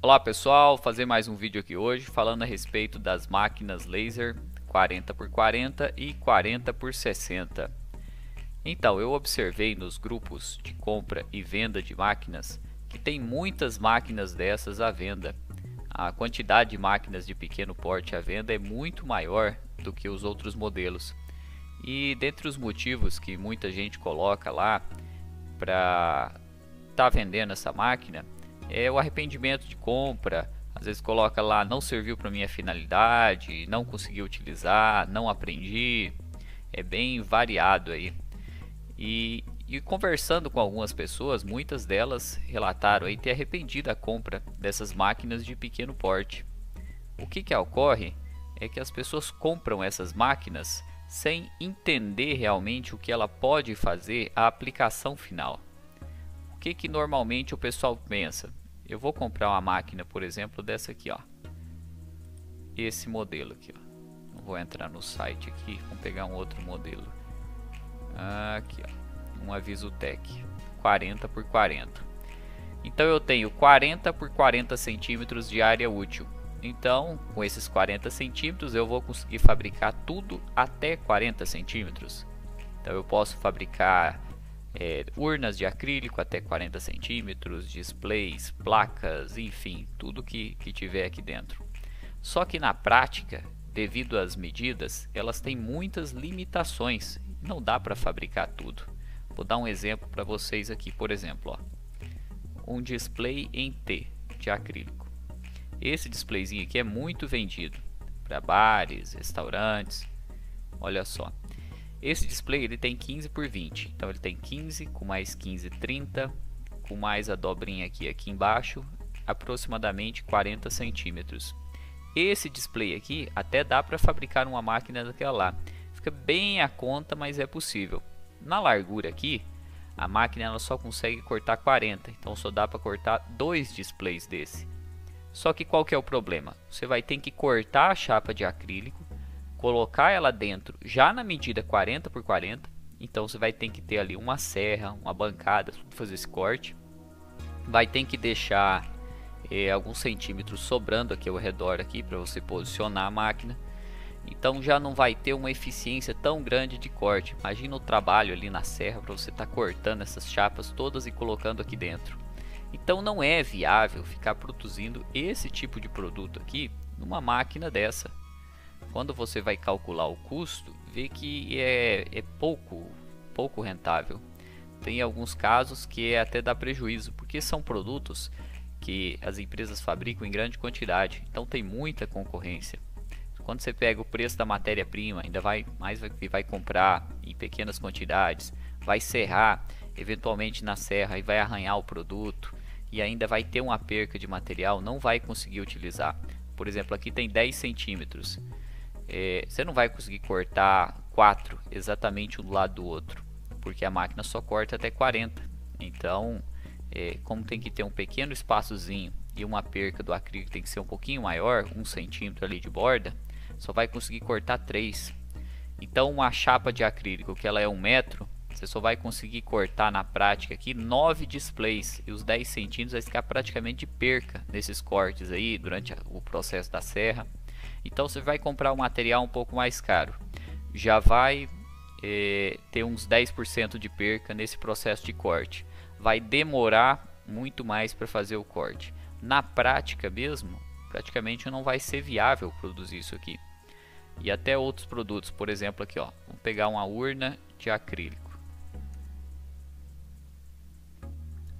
Olá pessoal, fazer mais um vídeo aqui hoje falando a respeito das máquinas laser 40x40 e 40x60. Então, eu observei nos grupos de compra e venda de máquinas que tem muitas máquinas dessas à venda. A quantidade de máquinas de pequeno porte à venda é muito maior do que os outros modelos. E dentre os motivos que muita gente coloca lá para estar vendendo essa máquina é o arrependimento de compra. Às vezes coloca lá, não serviu para minha finalidade, não consegui utilizar, não aprendi. É bem variado aí. E conversando com algumas pessoas, muitas delas relataram aí ter arrependido da compra dessas máquinas de pequeno porte. O que ocorre é que as pessoas compram essas máquinas sem entender realmente o que ela pode fazer a aplicação final. O que normalmente o pessoal pensa? Eu vou comprar uma máquina, por exemplo, dessa aqui, ó. Esse modelo aqui, ó. Não vou entrar no site aqui, vamos pegar um outro modelo. Aqui, ó, um Avisotec 40x40. Então eu tenho 40x40 centímetros de área útil. Então, com esses 40 centímetros, eu vou conseguir fabricar tudo até 40 centímetros. Então eu posso fabricar urnas de acrílico até 40 centímetros, displays, placas, enfim, tudo que tiver aqui dentro. Só que na prática, devido às medidas, elas têm muitas limitações. Não dá para fabricar tudo. Vou dar um exemplo para vocês aqui, por exemplo, ó, um display em T de acrílico. Esse displayzinho aqui é muito vendido para bares, restaurantes. Olha só, esse display ele tem 15x20, então ele tem 15 com mais 15, 30, com mais a dobrinha aqui embaixo, aproximadamente 40 centímetros. Esse display aqui até dá para fabricar uma máquina daquela lá. Fica bem a conta, mas é possível. Na largura aqui, a máquina ela só consegue cortar 40, então só dá para cortar 2 displays desse. Só que qual que é o problema? Você vai ter que cortar a chapa de acrílico, colocar ela dentro já na medida 40x40, então você vai ter que ter ali uma serra, uma bancada, tudo fazer esse corte. Vai ter que deixar alguns centímetros sobrando aqui ao redor aqui para você posicionar a máquina. Então já não vai ter uma eficiência tão grande de corte. Imagina o trabalho ali na serra para você estar cortando essas chapas todas e colocando aqui dentro. Então não é viável ficar produzindo esse tipo de produto aqui numa máquina dessa. Quando você vai calcular o custo, vê que é pouco rentável. Tem alguns casos que até dá prejuízo, porque são produtos que as empresas fabricam em grande quantidade, então tem muita concorrência. Quando você pega o preço da matéria-prima, ainda vai comprar em pequenas quantidades, vai serrar eventualmente na serra e vai arranhar o produto, e ainda vai ter uma perca de material, não vai conseguir utilizar. Por exemplo, aqui tem 10 centímetros. Você não vai conseguir cortar 4 exatamente um do lado do outro, porque a máquina só corta até 40. Então, como tem que ter um pequeno espaçozinho e uma perca do acrílico tem que ser um pouquinho maior, 1 centímetro ali de borda, só vai conseguir cortar 3. Então uma chapa de acrílico que ela é 1 metro, você só vai conseguir cortar na prática aqui 9 displays, e os 10 centímetros vai ficar praticamente de perca nesses cortes aí durante o processo da serra. Então você vai comprar um material um pouco mais caro, já vai ter uns 10% de perca nesse processo de corte. Vai demorar muito mais para fazer o corte. Na prática mesmo, praticamente não vai ser viável produzir isso aqui. E até outros produtos, por exemplo aqui, ó, vamos pegar uma urna de acrílico.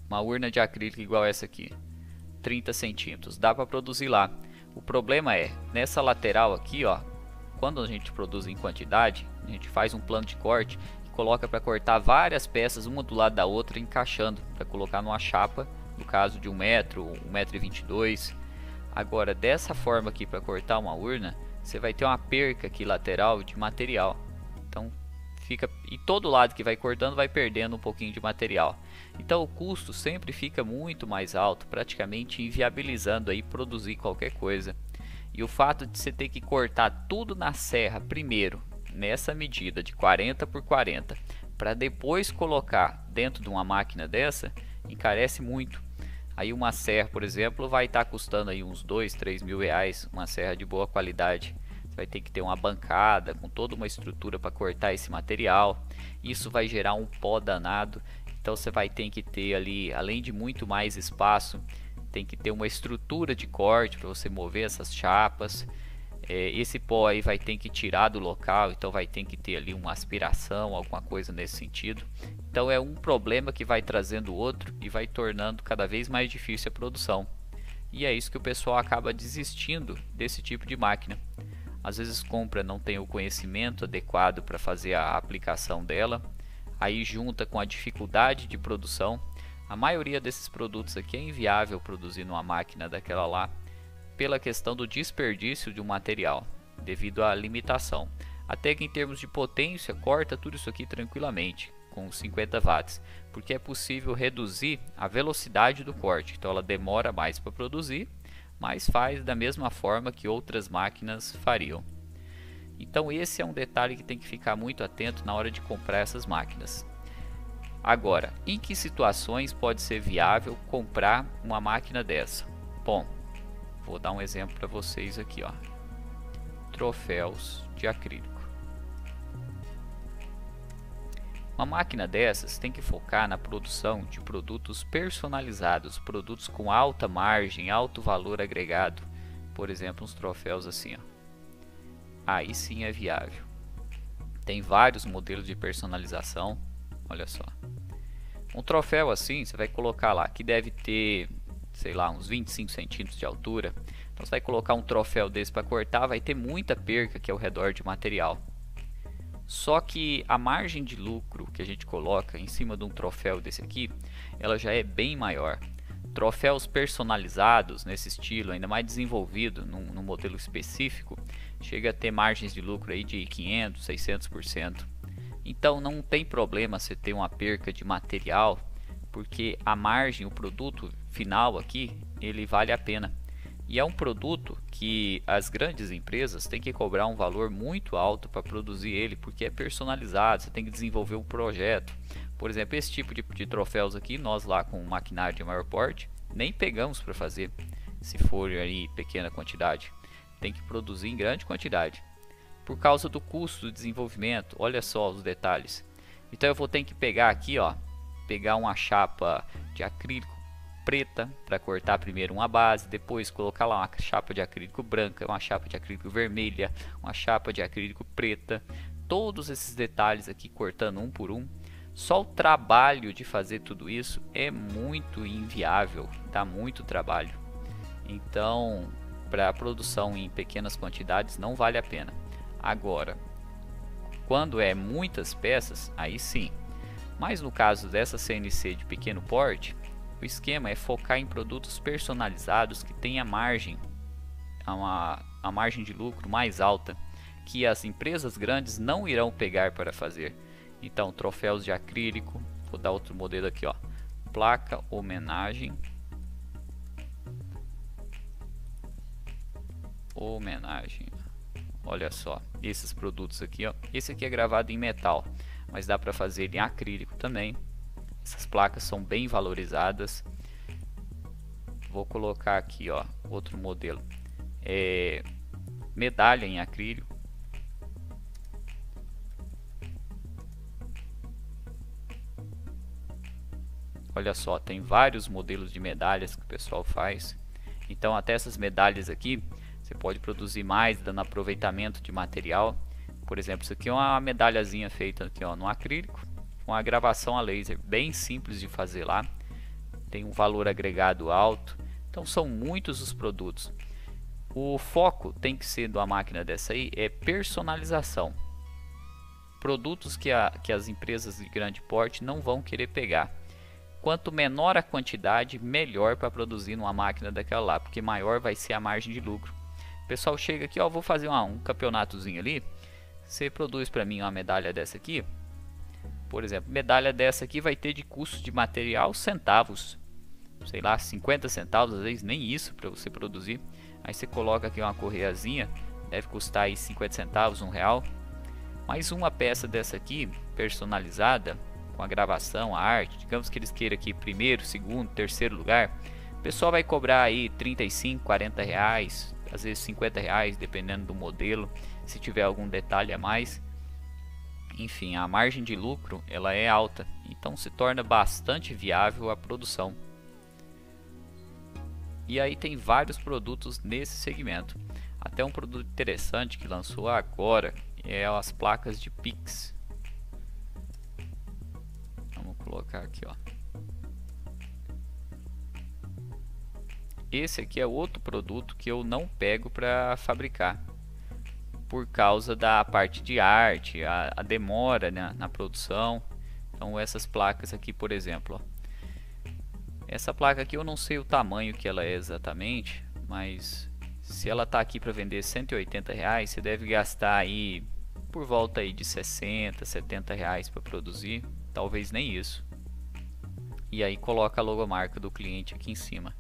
Uma urna de acrílico igual essa aqui, 30 centímetros, dá para produzir lá. O problema é, nessa lateral aqui, ó, quando a gente produz em quantidade, a gente faz um plano de corte e coloca para cortar várias peças, uma do lado da outra, encaixando, para colocar numa chapa, no caso de 1 metro, 1,22 m. Agora, dessa forma aqui, para cortar uma urna, você vai ter uma perca aqui lateral de material. Então, e todo lado que vai cortando vai perdendo um pouquinho de material. Então o custo sempre fica muito mais alto, praticamente inviabilizando aí produzir qualquer coisa. E o fato de você ter que cortar tudo na serra primeiro, nessa medida de 40x40, para depois colocar dentro de uma máquina dessa, encarece muito. Aí uma serra, por exemplo, vai estar custando aí uns 2, 3 mil reais, uma serra de boa qualidade. Você vai ter que ter uma bancada com toda uma estrutura para cortar esse material. Isso vai gerar um pó danado. Então você vai ter que ter ali, além de muito mais espaço, tem que ter uma estrutura de corte para você mover essas chapas. Esse pó aí vai ter que tirar do local, então vai ter que ter ali uma aspiração, alguma coisa nesse sentido. Então é um problema que vai trazendo outro e vai tornando cada vez mais difícil a produção. E é isso que o pessoal acaba desistindo desse tipo de máquina. Às vezes compra, não tem o conhecimento adequado para fazer a aplicação dela, aí junta com a dificuldade de produção. A maioria desses produtos aqui é inviável produzir numa máquina daquela lá, pela questão do desperdício de um material, devido à limitação. Até que em termos de potência, corta tudo isso aqui tranquilamente, com 50 watts, porque é possível reduzir a velocidade do corte, então ela demora mais para produzir, mas faz da mesma forma que outras máquinas fariam. Então esse é um detalhe que tem que ficar muito atento na hora de comprar essas máquinas. Agora, em que situações pode ser viável comprar uma máquina dessa? Bom, vou dar um exemplo para vocês aqui, ó. Troféus de acrílico. Uma máquina dessas tem que focar na produção de produtos personalizados, produtos com alta margem, alto valor agregado. Por exemplo, uns troféus assim, ó. Aí sim é viável. Tem vários modelos de personalização. Olha só. Um troféu assim, você vai colocar lá, que deve ter, sei lá, uns 25 centímetros de altura. Então você vai colocar um troféu desse para cortar, vai ter muita perca aqui ao redor de material. Só que a margem de lucro que a gente coloca em cima de um troféu desse aqui, ela já é bem maior. Troféus personalizados nesse estilo, ainda mais desenvolvido num modelo específico, chega a ter margens de lucro aí de 500, 600%. Então não tem problema você ter uma perca de material, porque a margem, o produto final aqui, ele vale a pena. E é um produto que as grandes empresas têm que cobrar um valor muito alto para produzir ele, porque é personalizado, você tem que desenvolver um projeto. Por exemplo, esse tipo de troféus aqui, nós lá com maquinário de maior porte, nem pegamos para fazer, se for aí pequena quantidade. Tem que produzir em grande quantidade. Por causa do custo do desenvolvimento, olha só os detalhes. Então eu vou ter que pegar aqui, ó, pegar uma chapa de acrílico preta para cortar primeiro uma base, depois colocar lá uma chapa de acrílico branca, uma chapa de acrílico vermelha, uma chapa de acrílico preta, todos esses detalhes aqui cortando um por um. Só o trabalho de fazer tudo isso é muito inviável, dá muito trabalho. Então, para a produção em pequenas quantidades não vale a pena. Agora, quando é muitas peças, aí sim. Mas no caso dessa CNC de pequeno porte, o esquema é focar em produtos personalizados que tenham a margem de lucro mais alta, que as empresas grandes não irão pegar para fazer. Então, troféus de acrílico, vou dar outro modelo aqui, ó, placa homenagem, olha só, esses produtos aqui, ó, esse aqui é gravado em metal, mas dá para fazer em acrílico também. Essas placas são bem valorizadas. Vou colocar aqui, ó, outro modelo, medalha em acrílico. Olha só, tem vários modelos de medalhas que o pessoal faz. Então até essas medalhas aqui você pode produzir mais, dando aproveitamento de material. Por exemplo, isso aqui é uma medalhazinha feita aqui, ó, no acrílico, com a gravação a laser, bem simples de fazer lá, tem um valor agregado alto. Então são muitos os produtos. O foco tem que ser de uma máquina dessa aí é personalização. Produtos que as empresas de grande porte não vão querer pegar. Quanto menor a quantidade, melhor para produzir numa máquina daquela lá, porque maior vai ser a margem de lucro. O pessoal chega aqui, ó, vou fazer um campeonatozinho ali, você produz para mim uma medalha dessa aqui. Por exemplo, medalha dessa aqui vai ter de custo de material centavos, sei lá, 50 centavos, às vezes nem isso para você produzir. Aí você coloca aqui uma correiazinha, deve custar aí 50 centavos, R$1. Mais uma peça dessa aqui, personalizada, com a gravação, a arte, digamos que eles queiram aqui primeiro, segundo, terceiro lugar, pessoal vai cobrar aí 35, 40 reais, às vezes 50 reais, dependendo do modelo, se tiver algum detalhe a mais. Enfim, a margem de lucro ela é alta, então se torna bastante viável a produção. E aí tem vários produtos nesse segmento. Até um produto interessante que lançou agora é as placas de Pix. Vamos colocar aqui, ó. Esse aqui é outro produto que eu não pego para fabricar, por causa da parte de arte, a demora, né, na produção. Então essas placas aqui, por exemplo, ó. Essa placa aqui eu não sei o tamanho que ela é exatamente, mas se ela está aqui para vender 180 reais, você deve gastar aí por volta aí de 60, 70 reais para produzir, talvez nem isso. E aí coloca a logomarca do cliente aqui em cima.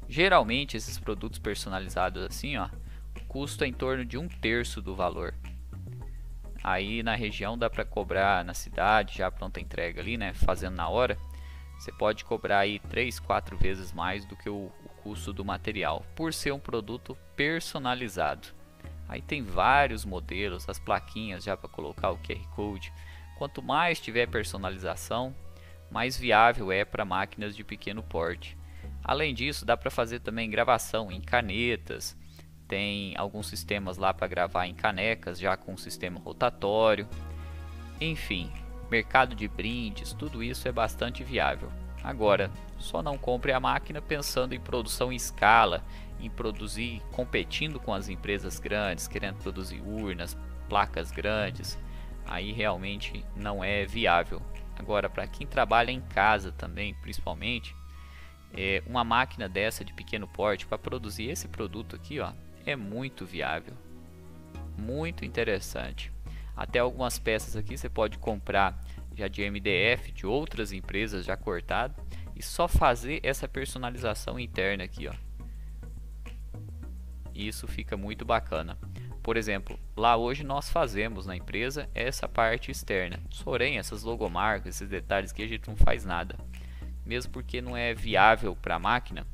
Geralmente esses produtos personalizados assim, ó, o custo é em torno de 1/3 do valor. Aí na região dá para cobrar, na cidade já pronta entrega ali, né, fazendo na hora, você pode cobrar aí 3, 4 vezes mais do que o custo do material, por ser um produto personalizado. Aí tem vários modelos, as plaquinhas já para colocar o QR Code. Quanto mais tiver personalização, mais viável é para máquinas de pequeno porte. Além disso, dá para fazer também gravação em canetas. Tem alguns sistemas lá para gravar em canecas, já com sistema rotatório. Enfim, mercado de brindes, tudo isso é bastante viável. Agora, só não compre a máquina pensando em produção em escala, em produzir competindo com as empresas grandes, querendo produzir urnas, placas grandes. Aí realmente não é viável. Agora, para quem trabalha em casa também, principalmente, uma máquina dessa de pequeno porte para produzir esse produto aqui, ó, é muito viável, muito interessante. Até algumas peças aqui você pode comprar já de MDF de outras empresas já cortado e só fazer essa personalização interna aqui, ó. Isso fica muito bacana. Por exemplo, lá hoje nós fazemos na empresa essa parte externa, porém essas logomarcas, esses detalhes que a gente não faz nada, mesmo porque não é viável para a máquina,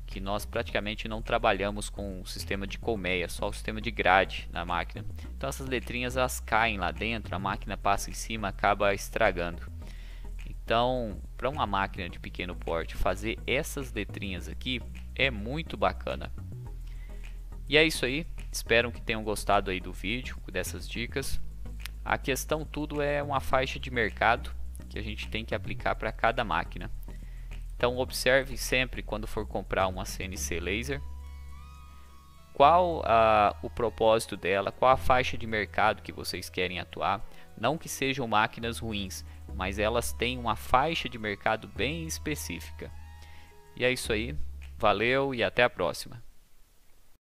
que nós praticamente não trabalhamos com o sistema de colmeia, só o sistema de grade na máquina. Então essas letrinhas elas caem lá dentro, a máquina passa em cima, acaba estragando. Então, para uma máquina de pequeno porte, fazer essas letrinhas aqui é muito bacana. E é isso aí, espero que tenham gostado aí do vídeo, dessas dicas. A questão tudo é uma faixa de mercado que a gente tem que aplicar para cada máquina. Então observe sempre quando for comprar uma CNC Laser, qual o propósito dela, qual a faixa de mercado que vocês querem atuar. Não que sejam máquinas ruins, mas elas têm uma faixa de mercado bem específica. E é isso aí, valeu e até a próxima.